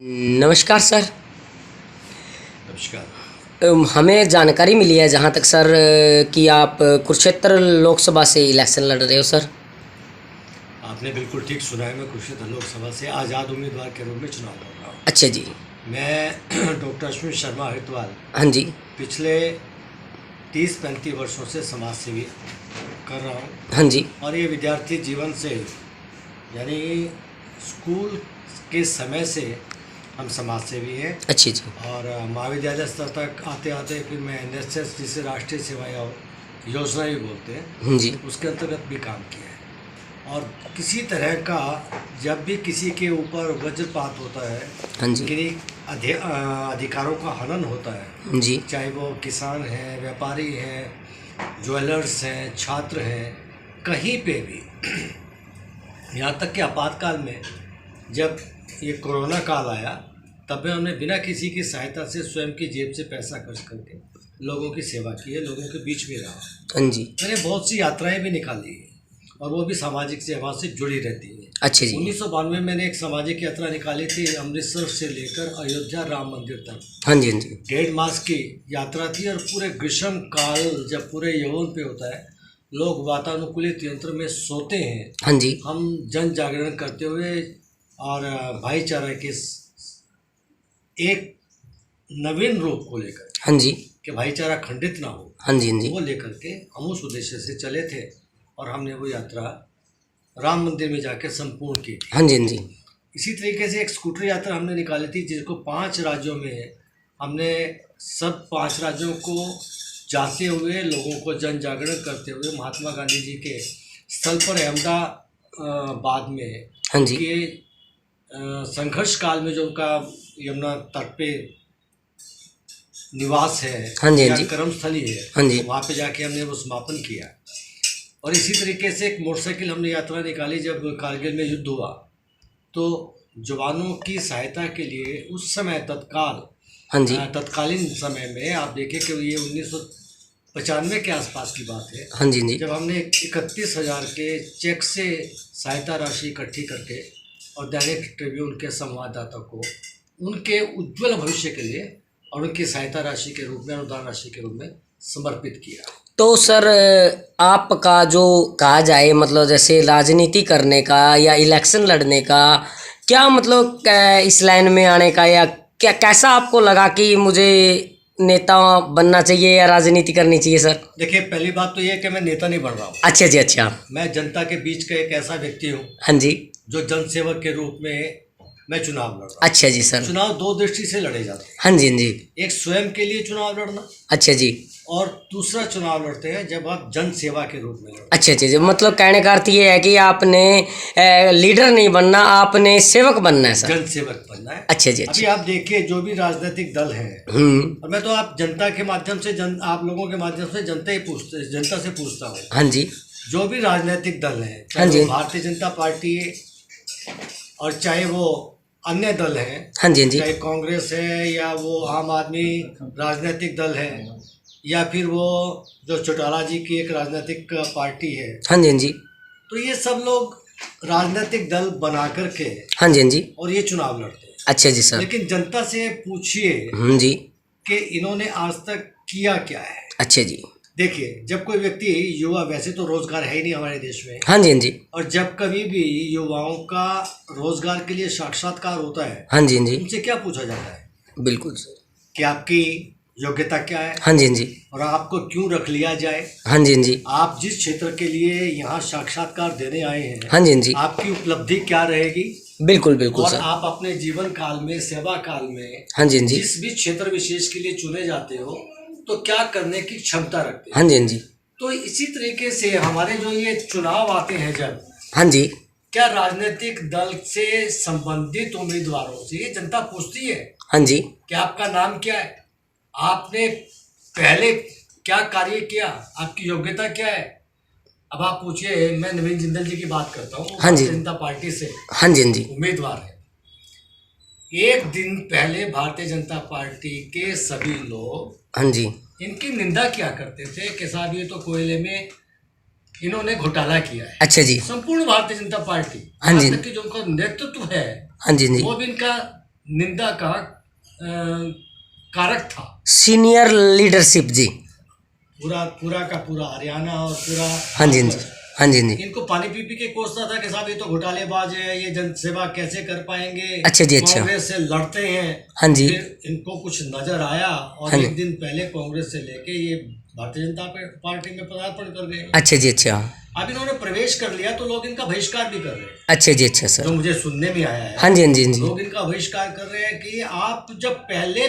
नमस्कार सर। नमस्कार। हमें जानकारी मिली है जहाँ तक सर कि आप कुरुक्षेत्र लोकसभा से इलेक्शन लड़ रहे हो सर। आपने बिल्कुल ठीक सुना है। मैं कुरुक्षेत्र लोकसभा से आज़ाद उम्मीदवार के रूप में चुनाव लड़ रहा हूँ। अच्छा जी। मैं डॉक्टर अश्विन शर्मा हरिद्वार हाँ जी। पिछले 30-35 वर्षों से समाज सेवी कर रहा हूँ। हाँ जी। और ये विद्यार्थी जीवन से यानी स्कूल के समय से हम समाज सेवी हैं। अच्छी जी। और महाविद्यालय स्तर तक आते आते फिर मैं NSS, जिसे राष्ट्रीय सेवा योजना भी बोलते हैं, हाँ जी। उसके अंतर्गत भी काम किया है। और किसी तरह का जब भी किसी के ऊपर वज्रपात होता है, हाँ जी। किन्हीं अधिकारों का हनन होता है, जी। चाहे वो किसान हैं, व्यापारी हैं, ज्वेलर्स हैं, छात्र हैं, कहीं पे भी यहाँ तक कि आपातकाल में जब ये कोरोना काल आया तब भी हमने बिना किसी की सहायता से स्वयं की जेब से पैसा खर्च करके लोगों की सेवा की है, लोगों के बीच में रहा। हाँ जी। मैंने बहुत सी यात्राएं भी निकाली हैं और वो भी सामाजिक सेवा से जुड़ी रहती हैं। अच्छा जी। 1992 में मैंने एक सामाजिक यात्रा निकाली थी, अमृतसर से लेकर अयोध्या राम मंदिर तक। हाँ जी। हाँ जी। 1.5 मास की यात्रा थी और पूरे ग्रीष्म काल जब पूरे यौवन पे होता है, लोग वातानुकूलित यंत्र में सोते हैं, हाँ जी। हम जन जागरण करते हुए और भाईचारा के एक नवीन रूप को लेकर, हाँ जी। कि भाईचारा खंडित ना हो, हाँ जी। हाँ जी। वो लेकर के हम उस उद्देश्य से चले थे और हमने वो यात्रा राम मंदिर में जाकर संपूर्ण की थी। हाँ जी। हाँ जी। इसी तरीके से एक स्कूटर यात्रा हमने निकाली थी, जिसको 5 राज्यों में हमने सब 5 राज्यों को जाते हुए, लोगों को जन जागरण करते हुए महात्मा गांधी जी के स्थल पर अहमदाबाद में हाँ जी। के संघर्ष काल में जो उनका यमुना तट पे निवास है, हाँ जी। या हाँ जी। कर्मस्थली है, हाँ जी। वहाँ पे जाके हमने वो समापन किया। और इसी तरीके से एक मोटरसाइकिल हमने यात्रा निकाली, जब कारगिल में युद्ध हुआ तो जवानों की सहायता के लिए उस समय हाँ जी। तत्कालीन समय में आप देखें कि ये 1995 के आसपास की बात है। हाँ जी। हाँ जी। जब हमने 31,000 के चेक से सहायता राशि इकट्ठी करके और दैनिक ट्रिब्यून के संवाददाता को उनके उज्ज्वल भविष्य के लिए और उनकी सहायता राशि के रूप में, अनुदान राशि के रूप में समर्पित किया। तो सर आपका जो कहा जाए मतलब जैसे राजनीति करने का या इलेक्शन लड़ने का क्या मतलब इस लाइन में आने का, या क्या कैसा आपको लगा कि मुझे नेता बनना चाहिए या राजनीति करनी चाहिए सर? देखिए, पहली बात तो ये है कि मैं नेता नहीं बन रहा हूँ। अच्छा जी। अच्छा। मैं जनता के बीच का एक ऐसा व्यक्ति हूँ, हाँ जी। जो जनसेवक के रूप में मैं चुनाव लड़ रहा हूँ। अच्छा जी सर। चुनाव 2 दृष्टि से लड़े जाते हैं। हाँ जी। हाँ जी। एक स्वयं के लिए चुनाव लड़ना, अच्छा जी। और दूसरा चुनाव लड़ते हैं जब आप जन सेवा के रूप में लड़ते अच्छा अच्छा जी। मतलब कहने का अर्थ ये है कि आपने लीडर नहीं बनना, आपने सेवक बनना है हैं, सर। जन सेवक बनना है। अच्छा जी। अभी अच्छा। आप देखिए, जो भी राजनीतिक दल है, और मैं तो आप जनता के माध्यम से आप लोगों के माध्यम से जनता से पूछता हूँ, हाँ जी। जो भी राजनीतिक दल है, हाँ चाहे जी। वो भारतीय जनता पार्टी है और चाहे वो अन्य दल है, हाँ जी। हाँ जी। चाहे कांग्रेस है या वो आम आदमी राजनीतिक दल है, या फिर वो जो चौटाला जी की एक राजनीतिक पार्टी है, हाँ जी। हाँ जी। तो ये सब लोग राजनीतिक दल बना करके हाँ जी। हाँ जी। और ये चुनाव लड़ते हैं। अच्छा जी सर। लेकिन जनता से पूछिए हाँ जी। कि इन्होंने आज तक किया क्या है। अच्छा जी। देखिए, जब कोई व्यक्ति युवा, वैसे तो रोजगार है ही नहीं हमारे देश में, हाँ जी। हाँ जी। और जब कभी भी युवाओं का रोजगार के लिए साक्षात्कार होता है, हाँ जी। हाँ जी। उनसे क्या पूछा जाता है बिल्कुल सर। कि आपकी योग्यता क्या है हाँ जी। हाँ जी। और आपको क्यों रख लिया जाए, हाँ जी। हाँ जी। आप जिस क्षेत्र के लिए यहाँ साक्षात्कार देने आए हैं, हाँ जी। हाँ जी। आपकी उपलब्धि क्या रहेगी, बिल्कुल बिल्कुल और सर। आप अपने जीवन काल में, सेवा काल में, हाँ जी। हाँ जी। जिस भी क्षेत्र विशेष के लिए चुने जाते हो, तो क्या करने की क्षमता रखते हैं। हाँ जी। हाँ जी। तो इसी तरीके से हमारे जो ये चुनाव आते हैं जब, हाँ जी। क्या राजनीतिक दल से संबंधित उम्मीदवारों से ये जनता पूछती है हाँ जी। कि आपका नाम क्या है, आपने पहले क्या कार्य किया, आपकी योग्यता क्या है। अब आप पूछिए, मैं नवीन जिंदल जी की बात करता हूँ, हाँ जी। भारतीय जनता पार्टी से हाँ जी। हाँ जी। उम्मीदवार है। एक दिन पहले भारतीय जनता पार्टी के सभी लोग हाँ जी। इनकी निंदा क्या करते थे कि साहब ये तो कोयले में इन्होंने घोटाला किया है। अच्छा जी। संपूर्ण भारतीय जनता पार्टी, हाँ जी। यहाँ तक कि जो उनका नेतृत्व है, हाँ जी। हाँ जी। वो भी इनका निंदा का कारक था। सीनियर लीडरशिप जी। पूरा पूरा का पूरा हरियाणा और पूरा हाँ जी, हाँ जी, हाँ जी, हाँ जी। इनको पानी पी के कोसता था कि साहब ये तो घोटालेबाज है, ये जनसेवा कैसे कर पाएंगे। अच्छा जी, अच्छा। कांग्रेस से लड़ते हैं। हाँ जी, फिर इनको कुछ नजर आया और हाँ जी। एक दिन पहले कांग्रेस से लेके ये भारतीय जनता पार्टी में पदार्पण कर गए। अच्छा जी, अच्छा। अब इन्होंने प्रवेश कर लिया तो लोग इनका बहिष्कार भी कर रहे हैं। अच्छा जी, अच्छा सर। जो मुझे सुनने में आया है। हाँ जी, हाँ जी, हाँ जी। लोग इनका बहिष्कार कर रहे हैं कि आप जब पहले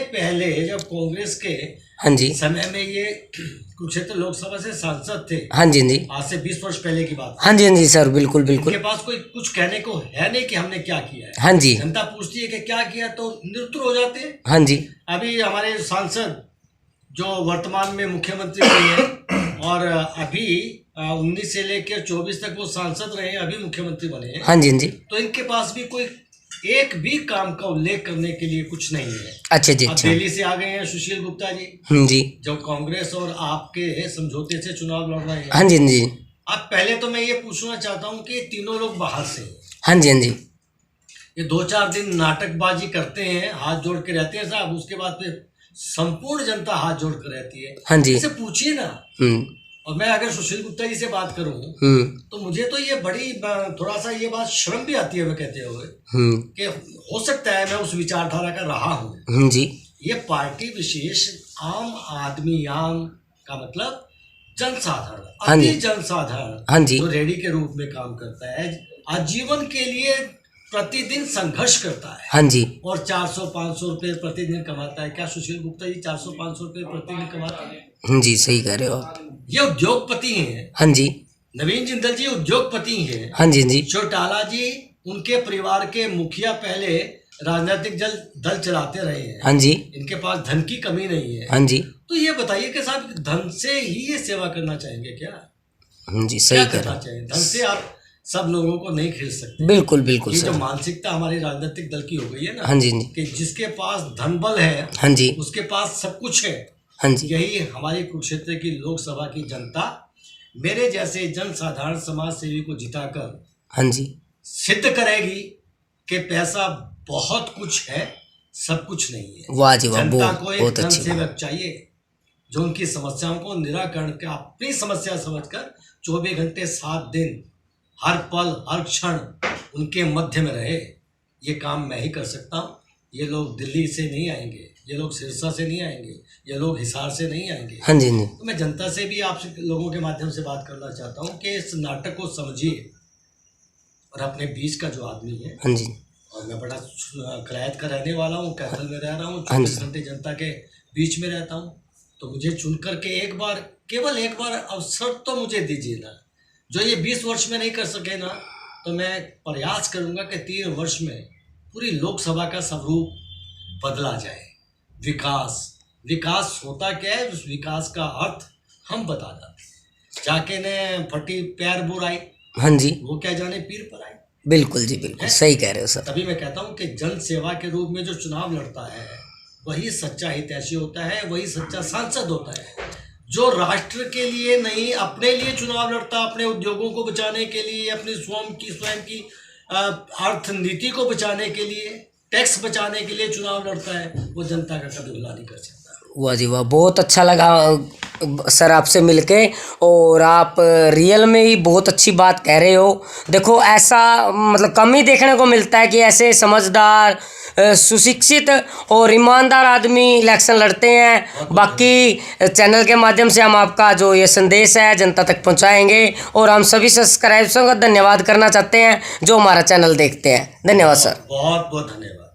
जब कांग्रेस के हाँ जी, समय में ये कुरुक्षेत्र लोकसभा से सांसद थे। हाँ जी, हाँ जी। आज से 20 वर्ष पहले की बात। हाँ जी, हाँ जी सर, बिल्कुल बिल्कुल। इनके पास कोई कुछ कहने को है नहीं कि हमने क्या किया है। हाँ जी, जनता पूछती है कि क्या किया तो निरुत्तर हो जाते हैं। हाँ जी, अभी हमारे सांसद जो वर्तमान में मुख्यमंत्री रहे हैं और अभी 19 से लेकर 24 तक वो सांसद रहे हैं, अभी मुख्यमंत्री बने हैं। हाँ जी, हाँ जी। तो इनके पास भी कोई एक भी काम का उल्लेख करने के लिए कुछ नहीं है। अच्छा जी, अब अच्छा। दिल्ली से आ गए हैं सुशील गुप्ता जी, जी। जो कांग्रेस और आपके समझौते से चुनाव लड़ रहे हैं। हाँ जी, हाँ जी। अब पहले तो मैं ये पूछना चाहता हूँ कि तीनों लोग बाहर से हैं। हाँ जी, हाँ जी। ये 2-4 दिन नाटकबाजी करते हैं, हाथ जोड़ के रहते हैं साहब, उसके बाद फिर संपूर्ण जनता हाथ जोड़ कर रहती है। हाँ जी। इसे पूछिए ना। और मैं अगर सुशील गुप्ता जी से बात करूं तो मुझे तो ये बड़ी थोड़ा सा ये बात शर्म भी आती है मैं कहते हुए कि हो सकता है मैं उस विचारधारा का रहा हूँ जी। ये पार्टी विशेष आम आदमी, आम का मतलब जनसाधारण, अति जनसाधारण, जो रेडी के रूप में काम करता है, आजीवन के लिए प्रतिदिन संघर्ष करता है। हाँ जी। और 400-500 रुपए प्रतिदिन कमाता है। क्या सुशील गुप्ता जी 400-500 रुपए प्रतिदिन कमाते हैं? हाँ जी, सही कह रहे हो आप। ये उद्योगपति हैं। हाँ जी। नवीन जिंदल जी उद्योगपति हैं। हाँ जी, जी। चौटाला जी उनके परिवार के मुखिया, पहले राजनीतिक दल चलाते रहे हैं। हाँ जी। इनके पास धन की कमी नहीं है। हाँ जी। तो ये बताइए कि साहब धन से ही ये सेवा करना चाहेंगे क्या? हाँ जी, सही करना चाहिए। धन से आप सब लोगों को नहीं खरीद सकते। बिल्कुल बिल्कुल। ये जो मानसिकता हमारी राजनीतिक दल की हो गई है ना। हाँ जी, कि जिसके पास धन बल है, हाँ जी, उसके पास सब कुछ है। हाँ जी। यही हमारी कुरुक्षेत्र की लोकसभा की जनता मेरे जैसे जनसाधारण समाज सेवी को जिताकर, हाँ जी, सिद्ध करेगी कि पैसा बहुत कुछ है, सब कुछ नहीं है। वाह जी वाह। जनता को एक जनसेवक चाहिए जो उनकी समस्याओं को निराकरण का अपनी समस्या समझकर 24 घंटे 7 दिन हर पल हर क्षण उनके मध्य में रहे। ये काम मैं ही कर सकता हूँ। ये लोग दिल्ली से नहीं आएंगे, ये लोग सिरसा से नहीं आएंगे, ये लोग हिसार से नहीं आएंगे। हाँ जी, तो मैं जनता से भी आप लोगों के माध्यम से बात करना चाहता हूँ कि इस नाटक को समझिए और अपने बीच का जो आदमी है। हाँ जी। और मैं बड़ा किरायत का रहने वाला हूँ, कैथल में रह रहा हूँ, 24 घंटे जनता के बीच में रहता हूँ। तो मुझे चुन करके एक बार, केवल एक बार अवसर तो मुझे दीजिए ना। जो ये 20 वर्ष में नहीं कर सके ना, तो मैं प्रयास करूंगा कि 3 वर्ष में पूरी लोकसभा का स्वरूप बदला जाए। विकास होता क्या है, उस विकास का अर्थ हम बता दें। जाके ने फटी पैर बुराई, हाँ जी, वो क्या जाने पीर पर आई। बिल्कुल जी, बिल्कुल सही कह रहे हो सर। तभी मैं कहता हूँ कि जन सेवा के रूप में जो चुनाव लड़ता है वही सच्चा हितैषी होता है, वही सच्चा सांसद होता है। जो राष्ट्र के लिए नहीं, अपने लिए चुनाव लड़ता, अपने उद्योगों को बचाने के लिए, अपनी स्वयं की अर्थनीति को बचाने के लिए, टैक्स बचाने के लिए चुनाव लड़ता है, वो जनता का कभी भला नहीं कर सकता। वाह जी वाह, बहुत अच्छा लगा सर आपसे मिलके। और आप रियल में ही बहुत अच्छी बात कह रहे हो। देखो ऐसा मतलब कम ही देखने को मिलता है कि ऐसे समझदार, सुशिक्षित और ईमानदार आदमी इलेक्शन लड़ते हैं। बाकी चैनल के माध्यम से हम आपका जो ये संदेश है जनता तक पहुंचाएंगे और हम सभी सब्सक्राइबर्स का धन्यवाद करना चाहते हैं जो हमारा चैनल देखते हैं। धन्यवाद सर। बहुत बहुत धन्यवाद।